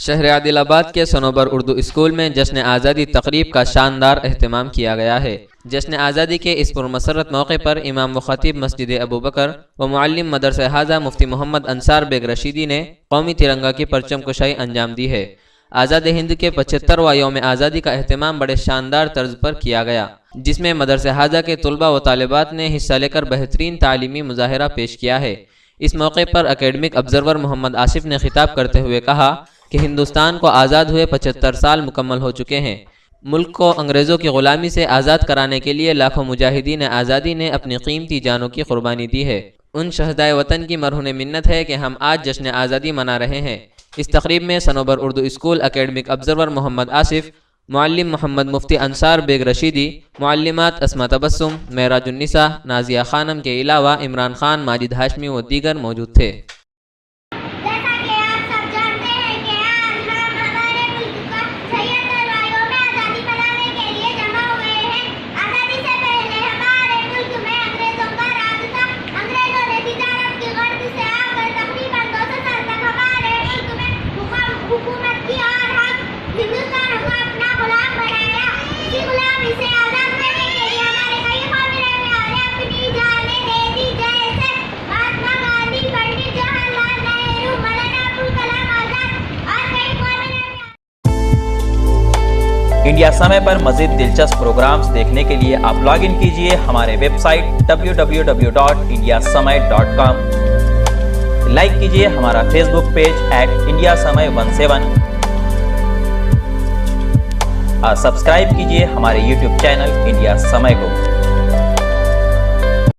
شہر عادل آباد کے صنوبر اردو اسکول میں جشن آزادی تقریب کا شاندار اہتمام کیا گیا ہے۔ جشن آزادی کے اس پرمسرت موقع پر امام و خطیب مسجد ابوبکر و معلم مدرسہ حاضہ مفتی محمد انصار بیگ رشیدی نے قومی ترنگا کی پرچم کشائی انجام دی ہے۔ آزاد ہند کے 75واں یوم آزادی کا اہتمام بڑے شاندار طرز پر کیا گیا، جس میں مدرسہ حاضہ کے طلباء و طالبات نے حصہ لے کر بہترین تعلیمی مظاہرہ پیش کیا ہے۔ اس موقع پر اکیڈمک آبزرور محمد آصف نے خطاب کرتے ہوئے کہا کہ ہندوستان کو آزاد ہوئے 75 سال مکمل ہو چکے ہیں۔ ملک کو انگریزوں کی غلامی سے آزاد کرانے کے لیے لاکھوں مجاہدین آزادی نے اپنی قیمتی جانوں کی قربانی دی ہے۔ ان شہدائے وطن کی مرہون منت ہے کہ ہم آج جشن آزادی منا رہے ہیں۔ اس تقریب میں صنوبر اردو اسکول اکیڈمک آبزرور محمد آصف، معلم محمد مفتی انصار بیگ رشیدی، معلمات اسما تبسم، معراج النساء، نازیہ خانم کے علاوہ عمران خان، ماجد ہاشمی و دیگر موجود تھے۔ انڈیا سمے پر مزید دلچسپ پروگرامز دیکھنے کے لیے آپ لاگ ان کیجئے ہمارے ویب سائٹ www.indiasamy.com۔ لائک کیجئے ہمارا فیس بک پیج @IndiaSamy17 اور سبسکرائب کیجئے ہمارے یوٹیوب چینل انڈیا سمے کو۔